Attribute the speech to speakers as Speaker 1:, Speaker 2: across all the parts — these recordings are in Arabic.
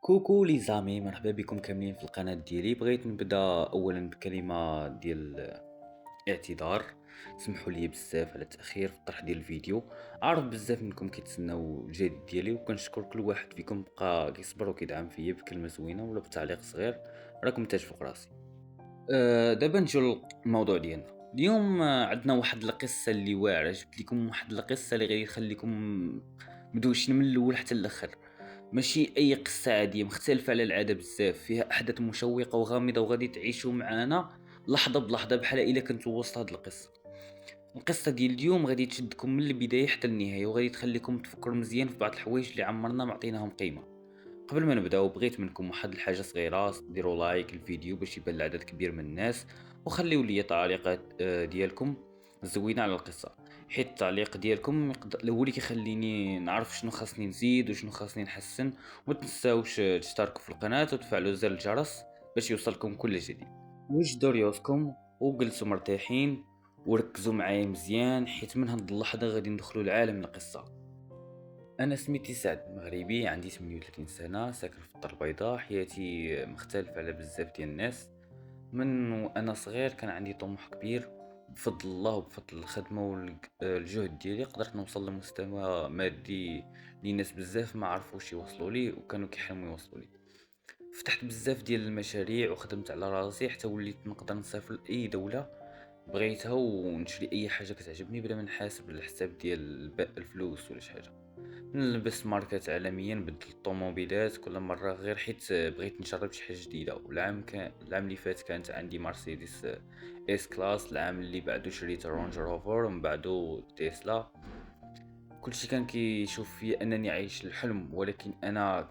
Speaker 1: كوكو لي زامي، مرحبا بكم كاملين في القناة ديالي. بغيت نبدا اولا بكلمة ديال اعتذار. سمحوا لي بزاف على التاخير في الطرح ديال الفيديو. عارف بزاف منكم كيتسناو الجديد ديالي، وكنشكر كل واحد فيكم بقى كيصبر وكيدعم فيا بكلمة زوينة ولا بتعليق صغير. راكم تاج فوق راسي. دابا نجيو للموضوع ديالنا اليوم. عندنا واحد القصة اللي واعرة. جبت لكم واحد القصة اللي غادي تخليكم مدوشين من الاول حتى الاخر. ماشي اي قصة عادية، مختلفة على العادة بزاف، فيها احداث مشوقة وغامضة، وغادي تعيشوا معانا لحظة بلحظة بحال الا كنتو وسط هاد القصة. القصة ديال اليوم غادي تشدكم من البداية حتى النهاية، وغادي تخليكم تفكروا مزيان في بعض الحوايج اللي عمرنا ما عطيناهم قيمة. قبل ما نبداو بغيت منكم واحد الحاجة صغيرة، ديروا لايك الفيديو باش يبان لعدد كبير من الناس، وخليو لي تعليقات ديالكم زوينة على القصة، حيت التعليق ديالكم الاول كيخليني نعرف شنو خاصني نزيد وشنو خاصني نحسن. وما تنساوش تشتركوا في القناة وتفعلوا زر الجرس باش يوصلكم كل جديد. وجدوا ريوسكم وجلسوا مرتاحين وركزوا معايا مزيان، حيت من هاد اللحظة غادي ندخلوا لعالم القصة. انا سميتي سعد، مغربي، عندي 38 سنه، ساكن في الدار البيضاء. حياتي مختلفه على بزاف ديال الناس. من وانا صغير كان عندي طموح كبير. بفضل الله وبفضل الخدمه والجهد ديالي قدرت نوصل لمستوى مادي اللي ناس بزاف ما عرفوش يوصلوا لي وكانوا كيحلموا يوصلوا لي. فتحت بزاف ديال المشاريع وخدمت على راسي حتى وليت نقدر نسافر لاي دوله بغيتها ونشري اي حاجه كتعجبني بلا ما نحاسب الحساب ديال الفلوس ولا شي حاجه. نلبس ماركات عالميا، بدلت الطوموبيلات كل مره غير حيت بغيت نجرب شي حاجه جديده. العام اللي فات كانت عندي مرسيدس اس كلاس، العام اللي بعده شريت رونج روفر، ومن بعده تسلا. كلشي كان كيشوف فيا انني عايش الحلم، ولكن انا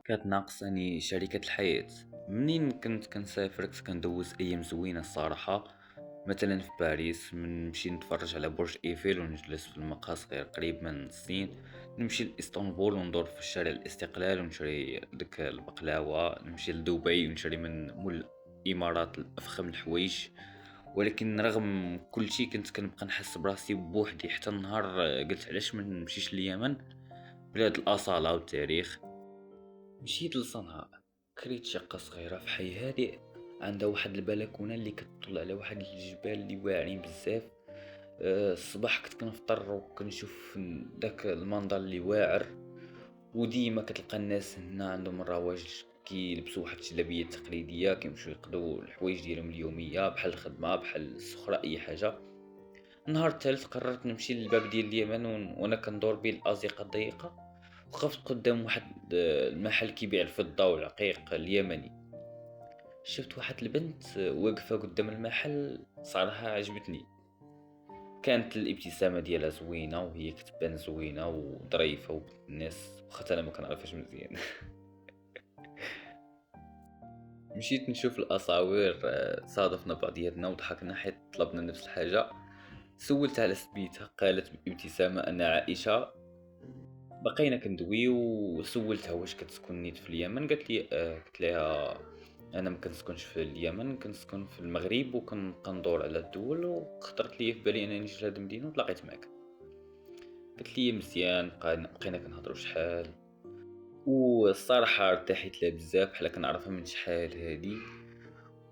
Speaker 1: كانت ناقصاني شركة الحياة. منين كنت كنسافر كنت كندوز ايام زوينة الصراحة. مثلا في باريس نمشي نتفرج على برج ايفل ونجلس في المقهى صغير قريب من الصين. نمشي لاسطنبول وندور في شارع الاستقلال ونشري ديك البقلاوة. نمشي لدبي ونشري من مول الامارات الافخم الحوايج. ولكن رغم كل شيء كنت كنبقى نحس براسي بوحدي، حتى النهار قلت علاش ما نمشيش لليمن، بلاد الاصالة والتاريخ. مشيت لصنعاء، كريت شقة صغيرة في حي هادئ، عندها واحد البلكونة اللي كتطل على واحد الجبال اللي واعرين بزاف. الصباح كنت كنفطر وكنشوف داك المنظر اللي واعر. وديما كتلقى الناس هنا عندهم الرواج، كيلبسوا واحد الجلابيه تقليديه، كيمشيو يقضوا الحوايج ديالهم اليوميه بحال الخدمه بحال السخره اي حاجه. النهار الثالث قررت نمشي للباب ديال اليمن وانا كندور بين الازقه الضيقه. وقفت قدام واحد المحل كيبيع الفضة والعقيق اليمني. شفت واحد البنت واقفة قدام المحل، صراحة عجبتني. كانت الابتسامة ديالها زوينة وهي كتبان زوينة وظريفة وبنت الناس، وخا انا ما كنعرفهاش مزيان. مشيت نشوف الأساور. صادفنا بعضياتنا وضحكنا حيت طلبنا نفس الحاجة. سولت على سميتها، قالت بابتسامة أنا عائشة. بقينا كندوي وسولتها واش كتسكن نيت في اليمن، قالت لي قلت لها انا ما كنسكنش في اليمن، كنسكن في المغرب وكنبقى ندور على الدول، وخطرت لي في بالي انني نجي لهاد المدينه وتلاقيت معك. قالت لي مزيان، بقينا كنهضروا شحال. والصراحه ارتحيت لها بزاف، بحال كنعرفها من شحال هادي.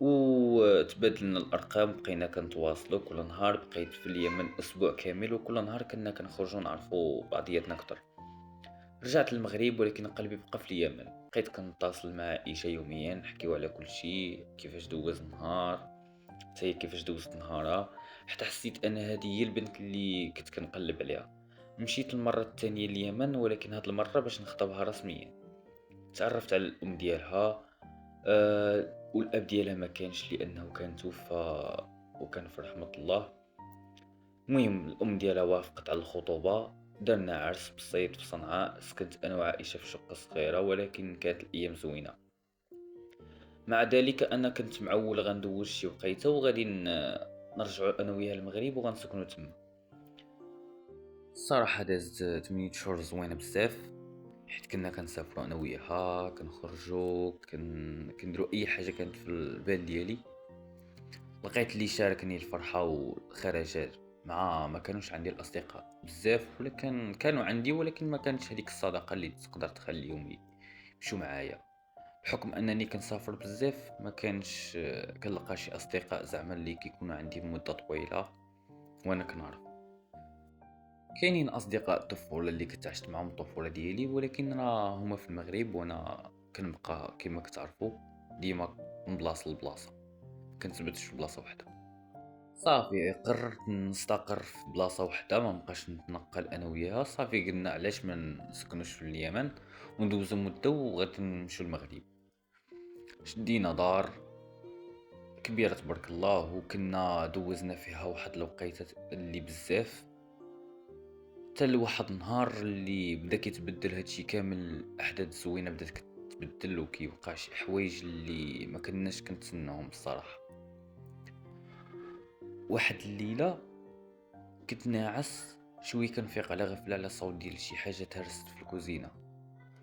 Speaker 1: وتبادلنا الارقام، بقينا كنتواصلوا كل نهار. بقيت في اليمن اسبوع كامل، وكل نهار كنا كنخرجوا نعرفوا بعضياتنا اكثر. رجعت للمغرب ولكن قلبي بقى في اليمن. بقيت كنتواصل مع عائشة يوميا، نحكيو على كل شيء، كيفاش دوز النهار، حتى هي كيفاش دوزت نهارها. حتى حسيت ان هذه هي البنت اللي كنت كنقلب عليها. مشيت المرة الثانية اليمن، ولكن هاد المرة باش نخطبها رسميا. تعرفت على الام ديالها. والاب ديالها ما كانش لانه كان توفى وكان في رحمة الله. المهم الام ديالها وافقت على الخطوبه. درنا عرس بسيط في صنعاء، سكنت انا وعائشه في شقه صغيره، ولكن كانت الايام زوينه. مع ذلك انا كنت معول غندوز شي وقيته وغادي نرجعوا انا وياها المغرب وغنسكنوا تما. الصراحه دازت 8 شهور زوينه بزاف، حيت كنا كنسافروا انا وياها، كنخرجوا، كنديروا اي حاجه كانت في البال ديالي. لقيت اللي شاركني الفرحة والخرجات، مع ما كانوش عندي الأصدقاء بزاف، ولكن كانوا عندي، ولكن ما كانتش هذيك الصداقة اللي تقدر تخليهم يمشوا معايا. بحكم انني كنسافر بزاف ما كانش كنلقى شي اصدقاء زعما اللي كيكونوا عندي مده طويله وانا كنعرف. كاينين اصدقاء الطفوله اللي كنت عشت معاهم الطفوله ديالي، ولكن راه هما في المغرب وانا كنبقى كما كتعرفوا ديما من بلاصه لبلاصه، كنثبتش في بلاصه واحده. صافي قررت نستقر في بلاصه واحده، ما نبقاش نتنقل انا وياها. صافي قلنا علاش ما نسكنوش في اليمن وندوزو مده وغادي نمشيو المغرب. شدينا دار كبيره تبارك الله، وكنا دوزنا فيها واحد الوقيته اللي بزاف، حتى لواحد النهار اللي بدا كيتبدل هادشي كامل. الاحداث الزوينه بدات كتبدل وكيوقع شي حوايج اللي ما كناش كنتسناهم الصراحه. واحد الليله كنت ناعس شويه، كنفيق على غفله على صوت ديال شي حاجه تهرست في الكوزينه.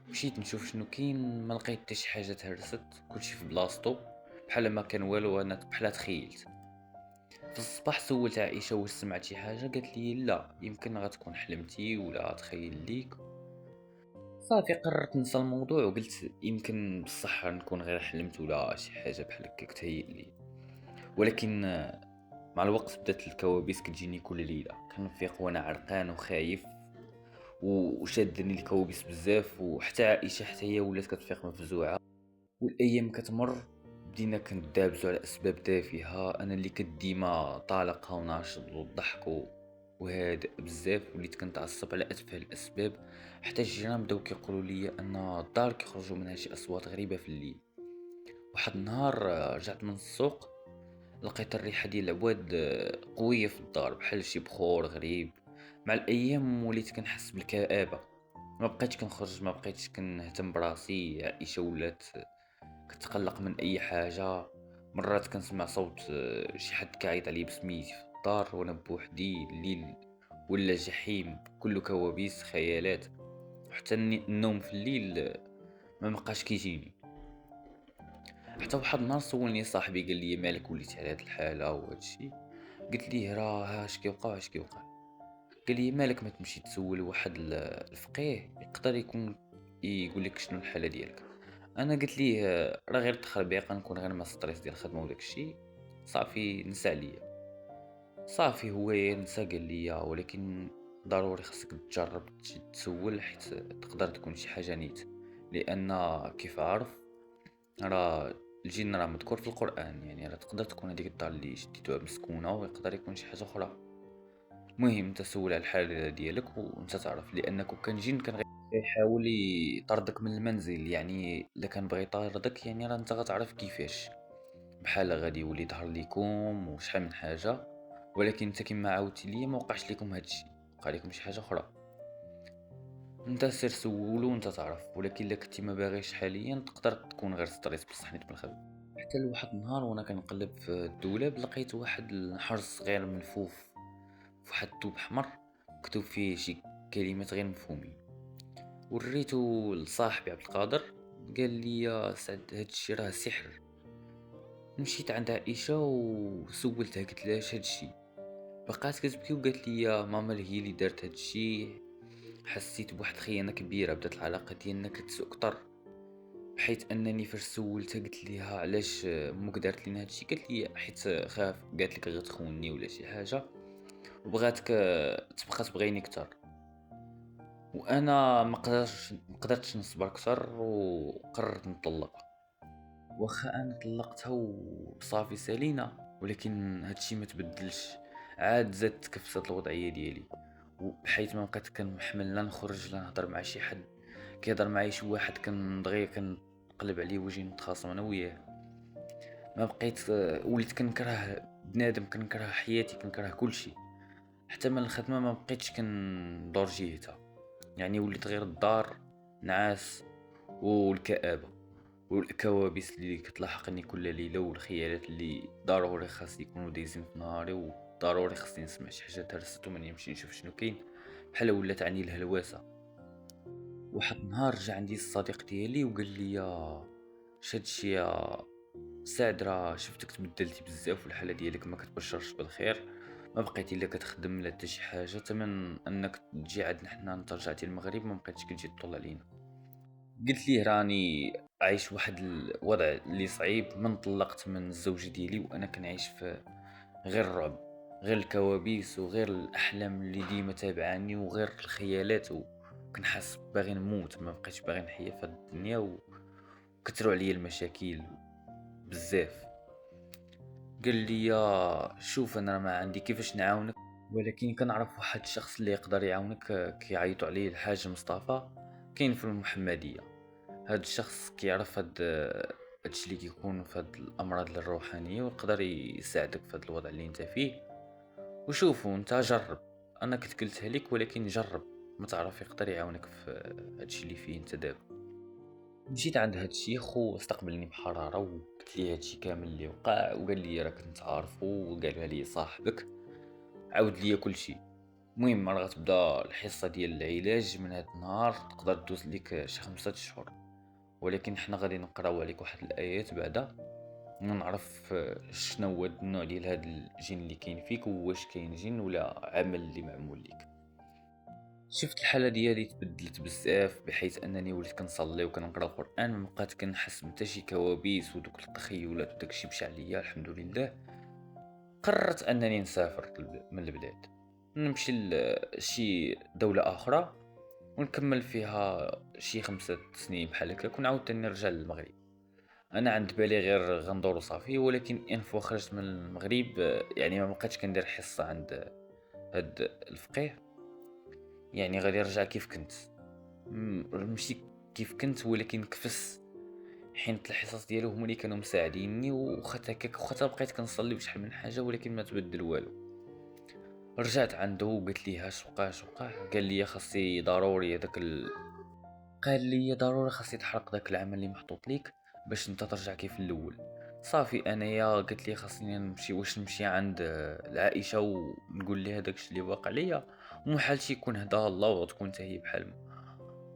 Speaker 1: مشيت نشوف شنو كاين، ما لقيت حتى شي حاجه تهرست، كلشي في بلاصتو بحال ما كان والو، انا بحال تخيلت. في الصباح سولت عائشه واش سمعت شي حاجه، قالت لي لا، يمكن غتكون حلمتي ولا تخيل ليك. صافي قررت ننسى الموضوع وقلت يمكن بصح نكون غير حلمت ولا شي حاجه بحال هكا كتهيأ لي. ولكن مع الوقت بدات الكوابيس كتجيني كل ليله، كنفيق وانا عرقان وخايف وشادني الكوابيس بزاف. وحتى عائشه حتى هي ولات كتفيق مفزوعه. والايام كتمر، بدينا كندابزو على اسباب تافهه. انا اللي كنت ديما طالقها وناشط والضحك وهادئ بزاف، وليت كنتعصب على اتفه الاسباب. حتى الجيران بداو كيقولوا لي ان الدار كيخرجوا منها شي اصوات غريبه في الليل. واحد النهار رجعت من السوق، لقيت الريحه ديال العواد قويه في الدار بحال شي بخور غريب. مع الايام وليت كنحس بالكآبه، ما بقيتش كنخرج، ما بقيتش كنهتم براسي. عائشه ولات كتقلق من اي حاجه. مرات كنسمع صوت شي حد كيعيط علي بسميتي في الدار وانا بوحدي. الليل ولا جحيم، كله كوابيس خيالات. حتى النوم في الليل ما بقاش كيجيني. حتى واحد النهار سولني صاحبي، قال لي مالك وليتي على هاد الحاله وهادشي. قلت ليه راه اش كيوقع اش كيوقع. قال لي مالك ما تمشي تسول واحد الفقيه، يقدر يكون يقول لك شنو الحاله ديالك. انا قلت ليه راه غير التخربيق، نكون غير مع ستريس ديال الخدمه وداك الشيء، صافي نسى عليا. صافي هو نسى قال لي ولكن ضروري خصك تجرب تسول، حيت تقدر تكون شي حاجه نيت. لان كيف عارف راه الجن راه مذكور في القران، يعني راه تقدر تكون هذيك الدار اللي شديتوها مسكونه، ويقدر يكون شي حاجه اخرى. المهم انت سول على الحاله ديالك وانت تعرف، لانك كان جن كان يحاول يطردك من المنزل. يعني الا كان بغى يطاردك يعني راه انت غتعرف كيفاش، بحال غادي يولي ظهر ليكم وشحال من حاجه. ولكن انت كما عاودتي ليا ما وقعش لكم هادشي، وقع لكم شي حاجه اخرى. انت سير سولو وانت تعرف. ولكن الا كنتي ما باغيش حاليا تقدر تكون غير ستريس بصح نيت بالخبز. حتى لواحد النهار وانا كنقلب في الدولاب لقيت واحد الحرز صغير ملفوف في واحد الثوب احمر، مكتوب فيه شي كلمات غير مفهومين. وريته لصاحبي عبد القادر، قال لي يا سعد هادشي راه سحر. مشيت عند عائشه وسولتها، قلت لها اش هادشي. بقات كتبكي وقالت لي يا ماما هي اللي دارت هادشي. حسيت بواحد الخيانه كبيره، بدات العلاقه ديالنا كتسوء اكثر. بحيث انني فاش سولتها قلت ليها علاش امك دارت لينا هادشي، قالت لي حيت خاف قالت لك غتخونني ولا شي حاجه، وبغاتك تبقى تبغيني اكثر. وانا ما قدرتش نصبر اكثر وقررت نطلق. واخا انا طلقتها وصافي سالينا، ولكن هادشي ما تبدلش. عاد زادت تكفست الوضعيه ديالي، وبحيث ما بقيت كنحمل لا نخرج لا نهضر مع شي حد. كيهضر معايا شي واحد كنبغي كنقلب عليه وجهي نتخاصم انا وياه. ما بقيت وليت كنكره بنادم، كنكره حياتي، كنكره كلشي. حتى من الخدمه ما بقيتش كندور جهتها. يعني وليت غير الدار، نعاس والكآبة والكوابيس اللي كتلاحقني كل ليلة، والخيالات اللي ضروري خاص يكونوا دايزين في نهاري، وضروري خاصني نسمع شي حاجة ترست ومن نمشي نشوف شنو كاين. بحال ولات عني الهلوسة. واحد النهار جا عندي الصديق ديالي وقال لي شادشي يا سعد، راه شفتك تبدلتي بزاف والحالة ديالك ما كتبشرش بالخير. ما بقيتي لا كتخدم لا حتى شي حاجه، تمن انك تجي عندنا حنا انت رجعتي المغرب ما بقيتش كتجي تطل علينا. قلت ليه راني عايش واحد الوضع اللي صعيب من طلقت من الزوجة ديالي، وأنا كنعيش في غير الرعب، غير الكوابيس وغير الأحلام اللي ديما تابعاني وغير الخيالات، وكنحس باغي نموت، ما بقيتش باغي نحيا في هاد الدنيا، وكتروا عليا المشاكل بزاف. قال لي شوف انا ما عندي كيفاش نعاونك، ولكن كنعرف واحد الشخص اللي يقدر يعاونك، كيعيطوا عليه الحاج مصطفى، كاين في المحمديه. هاد الشخص كيعرف هادشي اللي كيكون في هاد الامراض الروحانيه، ويقدر يساعدك في هاد الوضع اللي انت فيه. وشوفوا انت جرب، انا كنت قلتها لك ولكن جرب، ما تعرف يقدر يعاونك في هادشي اللي فيه انت دابا. مشيت عند هاد الشيخ واستقبلني بحراره وقلت لي هادشي كامل اللي وقع، وقال لي راك انت عارفو، وقالها لي صاحبك، عاود لي كل شيء. المهم راه غتبدا الحصه ديال العلاج من هاد النهار، تقدر دوز ليك شي 5 شهور، ولكن حنا غادي نقراو عليك واحد الايات بعدا، ونعرف شنو هو النوع ديال هاد الجن اللي كاين فيك، وواش كاين جن ولا عمل اللي معمول ليك. شفت الحاله ديالي تبدلت بزاف، بحيث انني وليت كنصلي وكنقرا القران، ما بقات كنحس بتا شي كوابيس ودوك التخيلات وداكشي مشى عليا الحمد لله. قررت انني نسافر من البلاد، نمشي لشي دوله اخرى ونكمل فيها شي 5 سنين بحال هكاك، ونعاود تاني نرجع للمغرب. انا عند بالي غير غندور وصافي، ولكن ان فوا خرجت من المغرب يعني ما بقيتش كندير حصه عند هاد الفقيه، يعني غادي نرجع كيف كنت. ماشي كيف كنت، ولكن كفس، حيت الحصص ديالو هما اللي كانوا مساعديني، وخا هكاك وخا بقيت كنصلي بشحال من حاجه ولكن ما تبدل والو. رجعت عنده وقلت ليه اش وقع اش وقع، قال لي خاصي ضروري قال لي ضروري خاصي تحرق داك العمل اللي محطوط ليك باش انت ترجع كيف الاول. صافي انايا قلت لي خاصني نمشي، واش نمشي عند العائشه ونقول لها داكشي اللي واقع ليا، ومحال شي يكون هداها الله وتكون حتى هي بحال.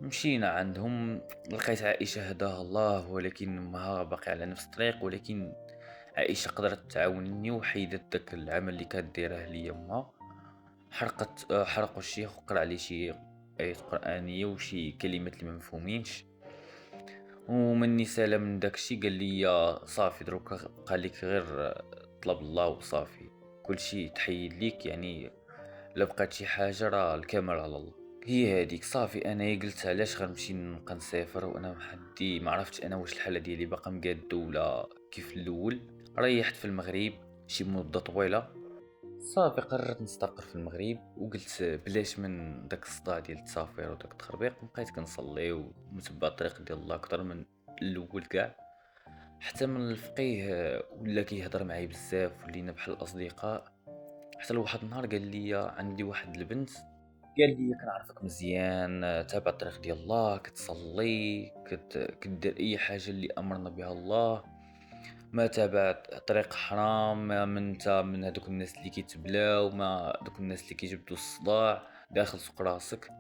Speaker 1: مشينا عندهم، لقيت عائشة هداها الله، ولكن امها باقي على نفس الطريق، ولكن عائشة قدرت تعاونني وحيدت داك العمل اللي كانت دايره ليا امها. حرقوا الشيخ وقرا عليه شي آيات قرآنية وشي كلمات اللي ما مفهومينش، ومني سلام من داكشي قال لي صافي دروك بقى لك غير طلب الله وصافي، كل شيء تحيد ليك، يعني لا بقات شي حاجة راه الكمال على الله. هي هذيك صافي، انا قلت علاش غنمشي نبقى نسافر وانا محدي، ما عرفتش انا واش الحاله ديالي باقا مقاده ولا كيف الاول. ريحت في المغرب شي مده طويله، صافي قررت نستقر في المغرب، وقلت بلاش من داك الصداع ديال التسافر وداك التخربيق، بقيت كنصلي ومتبع الطريق ديال الله اكثر من الاول كاع. حتى من الفقيه ولا كيهضر معايا بزاف، ولينا بحال الاصدقاء. حتى لواحد النهار قال لي عندي واحد البنت، قال لي كنعرفك مزيان، تابع الطريق ديال الله، كتصلي، كدير اي حاجه اللي امرنا بها الله، ما تابع طريق حرام، ما من انت من هذوك الناس اللي كيتبلاو، ما دوك الناس اللي كيجبدوا الصداع داخل سوق راسك.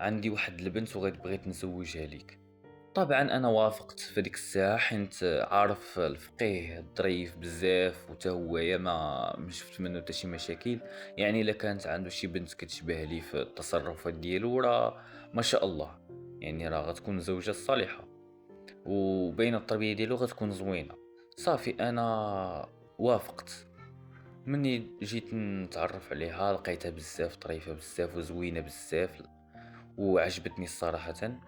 Speaker 1: عندي واحد البنت وغادي بغيت نزوجها ليك. طبعا انا وافقت في ديك الساعه، حيت عارف الفقيه ظريف بزاف، وتا هو ما شفت منه حتى شي مشاكل. يعني الا كانت عنده شي بنت كتشبه لي في التصرفات ديالو، راه ما شاء الله، يعني راه غتكون زوجة صالحة، وبين التربيه ديالو غتكون زوينه. صافي انا وافقت. مني جيت نتعرف عليها لقيتها بزاف طريفه بزاف وزوينه بزاف، وعجبتني الصراحه.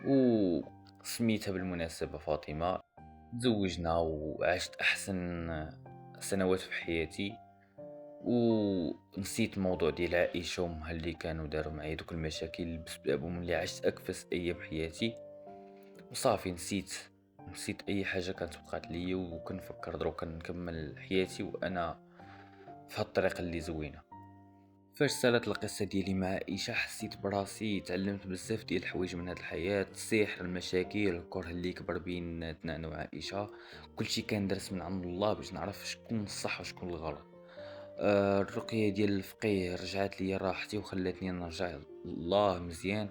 Speaker 1: وسميتها بالمناسبة فاطمة. تزوجنا وعشت أحسن سنوات في حياتي، ونسيت الموضوع ديال عائشة وامها اللي كانوا داروا معايا دوك المشاكل بسببهم، اللي عشت أكفس أيام حياتي. وصافي نسيت أي حاجة كانت وقعت لي، وكنفكر دروك نكمل حياتي وأنا في هالطريقة اللي زوينة. فاش سالت القصة ديالي مع عائشة، حسيت براسي تعلمت بزاف ديال الحوايج من هاد الحياة، السحر، المشاكل، الكره اللي كبر بيناتنا انا وعائشة، كلشي كان درس من عند الله باش نعرف شكون الصح وشكون الغلط. الرقية ديال الفقيه رجعت لي راحتي وخلاتني نرجع الله مزيان.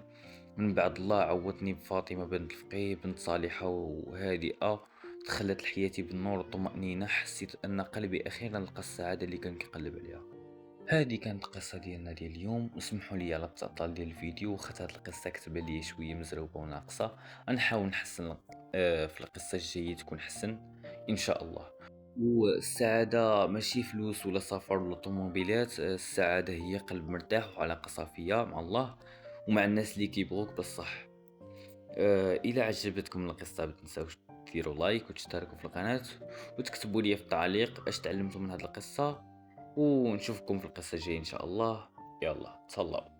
Speaker 1: من بعد الله عوضني بفاطمة بنت الفقيه، بنت صالحة وهادئة، دخلت لحياتي بالنور والطمأنينة، حسيت ان قلبي اخيرا لقى السعادة اللي كان كيقلب عليها. هذه كانت القصة ديالنا ديال اليوم. اسمحوا لي على التعطيل ديال الفيديو، خاطر هاد القصة كتبان لي شوية مزروبة وناقصة. غنحاول نحسن في القصة الجاية تكون حسن ان شاء الله. والسعادة ماشي فلوس ولا سفر ولا طوموبيلات، السعادة هي قلب مرتاح وعلاقة صافية مع الله ومع الناس اللي كيبغوك بصح. الى عجبتكم القصة متنساوش ديروا لايك وتشتركوا في القناة وتكتبوا لي في التعليق اش تعلمتوا من هذه القصة، ونشوفكم في القصة الجاية ان شاء الله. يلا تهلاو.